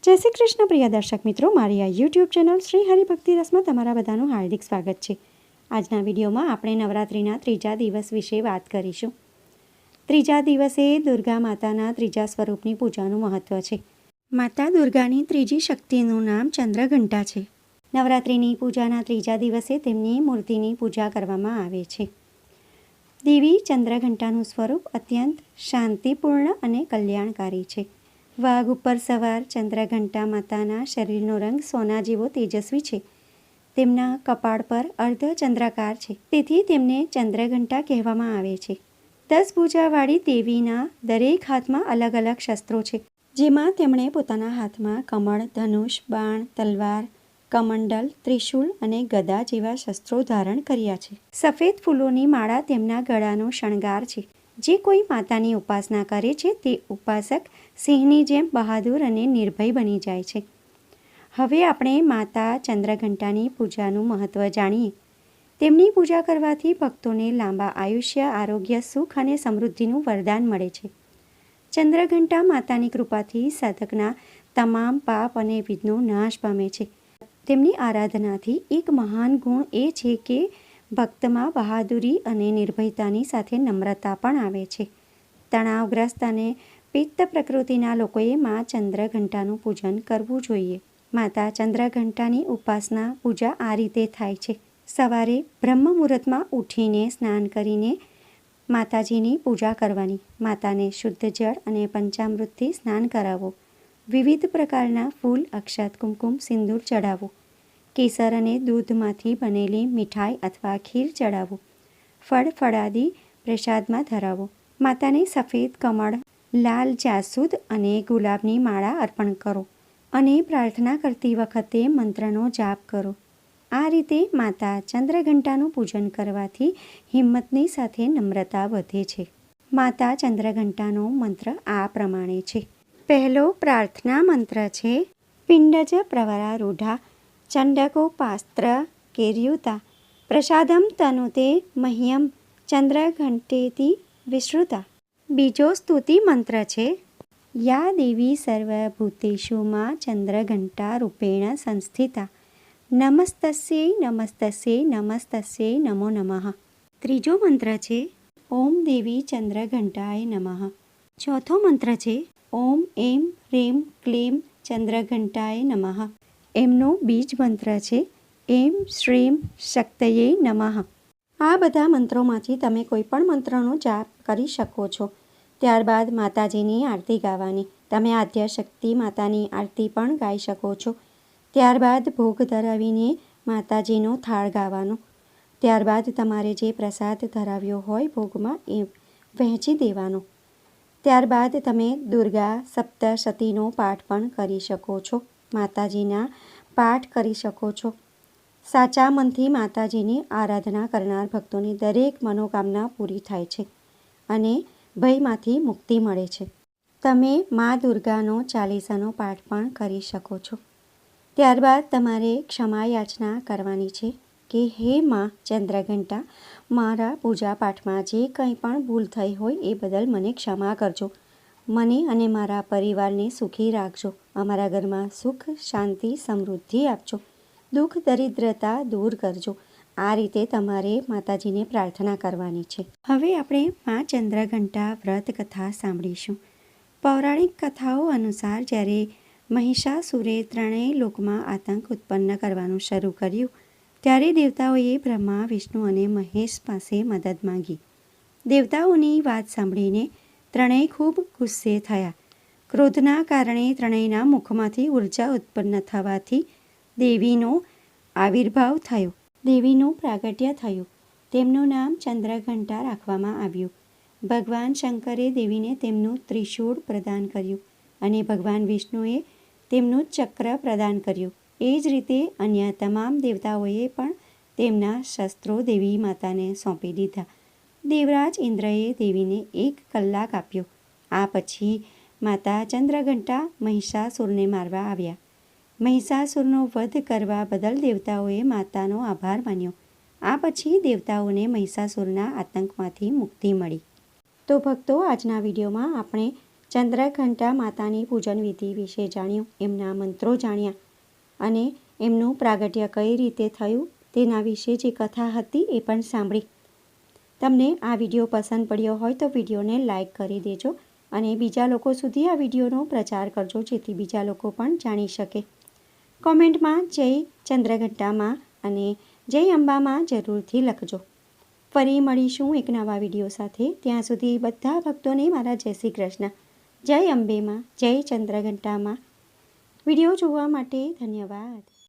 જય શ્રી કૃષ્ણ પ્રિય દર્શક મિત્રો, મારી આ યુટ્યુબ ચેનલ શ્રી હરિભક્તિ રસમાં તમારા બધાનું હાર્દિક સ્વાગત છે। આજના વિડીયોમાં આપણે નવરાત્રિના ત્રીજા દિવસ વિશે વાત કરીશું। ત્રીજા દિવસે દુર્ગા માતાના ત્રીજા સ્વરૂપની પૂજાનું મહત્ત્વ છે। માતા દુર્ગાની ત્રીજી શક્તિનું નામ ચંદ્રઘંટા છે। નવરાત્રિની પૂજાના ત્રીજા દિવસે તેમની મૂર્તિની પૂજા કરવામાં આવે છે। દેવી ચંદ્રઘંટાનું સ્વરૂપ અત્યંત શાંતિપૂર્ણ અને કલ્યાણકારી છે। વાઘ ઉપર સવાર ચંદ્રઘંટા માતાના શરીરનો રંગ સોના જેવો તેજસ્વી છે। તેમના કપાળ પર અર્ધ ચંદ્રાકાર છે, તેથી તેમને ચંદ્રઘંટા કહેવામાં આવે છે। 10 ભુજાવાળી દેવીના દરેક હાથમાં અલગ અલગ શસ્ત્રો છે, જેમાં તેમણે પોતાના હાથમાં કમળ, ધનુષ, બાણ, તલવાર, કમંડલ, ત્રિશૂલ અને ગદા જેવા શસ્ત્રો ધારણ કર્યા છે। સફેદ ફૂલોની માળા તેમના ગળાનો શણગાર છે। જે કોઈ માતાની ઉપાસના કરે છે તે ઉપાસક સિંહની જેમ બહાદુર અને નિર્ભય બની જાય છે। હવે આપણે માતા ચંદ્રઘંટાની પૂજાનું મહત્ત્વ જાણીએ। તેમની પૂજા કરવાથી ભક્તોને લાંબા આયુષ્ય, આરોગ્ય, સુખ અને સમૃદ્ધિનું વરદાન મળે છે। ચંદ્રઘંટા માતાની કૃપાથી સાધકના તમામ પાપ અને વિઘ્નો નાશ પામે છે। તેમની આરાધનાથી એક મહાન ગુણ એ છે કે ભક્તમાં બહાદુરી અને નિર્ભયતાની સાથે નમ્રતા પણ આવે છે। તણાવગ્રસ્ત અને પિત્ત પ્રકૃતિના લોકોએ મા ચંદ્રઘંટાનું પૂજન કરવું જોઈએ। માતા ચંદ્રઘંટાની ઉપાસના પૂજા આ રીતે થાય છે। સવારે બ્રહ્મ મુહૂર્તમાં ઉઠીને સ્નાન કરીને માતાજીની પૂજા કરવાની। માતાને શુદ્ધ જળ અને પંચામૃતથી સ્નાન કરાવો। વિવિધ પ્રકારના ફૂલ, અક્ષત, કુમકુમ, સિંદૂર ચડાવો। કેસર અને દૂધમાંથી બનેલી મીઠાઈ અથવા ખીર ચડાવો। ફળ ફળાદી પ્રસાદમાં ધરાવો। માતાને સફેદ કમળ, લાલ જાસૂદ અને ગુલાબની માળા અર્પણ કરો અને પ્રાર્થના કરતી વખતે મંત્રનો જાપ કરો। આ રીતે માતા ચંદ્રઘંટાનું પૂજન કરવાથી હિંમતની સાથે નમ્રતા વધે છે। માતા ચંદ્રઘંટાનો મંત્ર આ પ્રમાણે છે। પહેલો પ્રાર્થના મંત્ર છે: પિંડજ પ્રવરારૂઢા ચંડકોપાસ્ત્ર કેર્યુતા પ્રસાદમ તનુતે મહ્યમ ચંદ્રઘંટેતિ વિશ્રુતા। બીજો સ્તુતિ મંત્ર છે: યા દેવી સર્વભૂતેષુ માં ચંદ્રઘંટા રૂપેણ સંસ્થિતા નમસ્તસ્યૈ નમસ્તસ્યૈ નમસ્તસ્યૈ નમો નમઃ। ત્રીજો મંત્ર છે: ઓમ દેવી ચંદ્રઘંટાય નમઃ। ચોથો મંત્ર છે: ઓમ એમ રેમ ક્લીમ ચંદ્રઘંટાય નમઃ। એમનો બીજ મંત્ર છે: એમ શ્રીમ શક્તયે નમઃ। આ બધા મંત્રોમાંથી તમે કોઈ પણ મંત્રનો જાપ કરી શકો છો। ત્યારબાદ માતાજીની આરતી ગાવાની। તમે આદ્યશક્તિ માતાની આરતી પણ ગાઈ શકો છો। ત્યારબાદ ભોગ ધરાવીને માતાજીનો થાળ ગાવાનો। ત્યારબાદ તમારે જે પ્રસાદ ધરાવ્યો હોય ભોગમાં એ વહેંચી દેવાનો। ત્યારબાદ તમે દુર્ગા સપ્તશતીનો પાઠ પણ કરી શકો છો। માતાજીના પાઠ કરી શકો છો। સાચા મનથી માતાજીની આરાધના કરનાર ભક્તોની દરેક મનોકામના પૂરી થાય છે અને ભયમાંથી મુક્તિ મળે છે। તમે મા દુર્ગાનો ચાલીસાનો પાઠ પણ કરી શકો છો। ત્યારબાદ તમારે ક્ષમા યાચના કરવાની છે કે હે મા ચંદ્રઘંટા, મારા પૂજા પાઠમાં જે કંઈ પણ ભૂલ થઈ હોય એ બદલ મને ક્ષમા કરજો। મને અને મારા પરિવારને સુખી રાખજો। અમારા ઘરમાં સુખ, શાંતિ, સમૃદ્ધિ આપજો। દુઃખ દરિદ્રતા દૂર કરજો। આ રીતે તમારે માતાજીને પ્રાર્થના કરવાની છે। હવે આપણે મા ચંદ્રઘંટા વ્રત કથા સાંભળીશું। પૌરાણિક કથાઓ અનુસાર જ્યારે મહિષાસુરે ત્રણેય લોકમાં આતંક ઉત્પન્ન કરવાનું શરૂ કર્યું ત્યારે દેવતાઓએ બ્રહ્મા, વિષ્ણુ અને મહેશ પાસે મદદ માંગી। દેવતાઓની વાત સાંભળીને ત્રણેય ખૂબ ગુસ્સે થયા। ક્રોધના કારણે ત્રણેયના મુખમાંથી ઉર્જા ઉત્પન્ન થવાથી દેવીનો આવિર્ભાવ થયો, દેવીનું પ્રાગટ્ય થયું। તેમનું નામ ચંદ્રઘંટા રાખવામાં આવ્યું। ભગવાન શંકરે દેવીને તેમનું ત્રિશૂળ પ્રદાન કર્યું અને ભગવાન વિષ્ણુએ તેમનું ચક્ર પ્રદાન કર્યું। એ જ રીતે અન્ય તમામ દેવતાઓએ પણ તેમના શસ્ત્રો દેવી માતાને સોંપી દીધા। દેવરાજ ઇન્દ્રએ દેવીને 1 કલાક આપ્યો। આ પછી માતા ચંદ્રઘંટા મહિષાસુરને મારવા આવ્યા। મહિષાસુરનો વધ કરવા બદલ દેવતાઓએ માતાનો આભાર માન્યો। આ પછી દેવતાઓને મહિષાસુરના આતંકમાંથી મુક્તિ મળી। તો ભક્તો, આજના વિડીયોમાં આપણે ચંદ્રઘંટા માતાની પૂજન વિધિ વિશે જાણ્યું, એમના મંત્રો જાણ્યા અને એમનું પ્રાગટ્ય કઈ રીતે થયું તેના વિશે જે કથા હતી એ પણ સાંભળી. તમને આ વિડીયો પસંદ પડ્યો હોય તો વિડીયોને લાઈક કરી દેજો અને બીજા લોકો સુધી આ વિડીયોનો પ્રચાર કરજો, જેથી બીજા લોકો પણ જાણી શકે. કોમેન્ટમાં જય ચંદ્રઘંટામાં અને જય અંબામાં જરૂરથી લખજો. ફરી મળીશું એક નવા વિડીયો સાથે. ત્યાં સુધી બધા ભક્તોને મારા જય શ્રી કૃષ્ણ. જય અંબેમાં, જય ચંદ્રઘંટામાં. વિડીયો જોવા માટે ધન્યવાદ.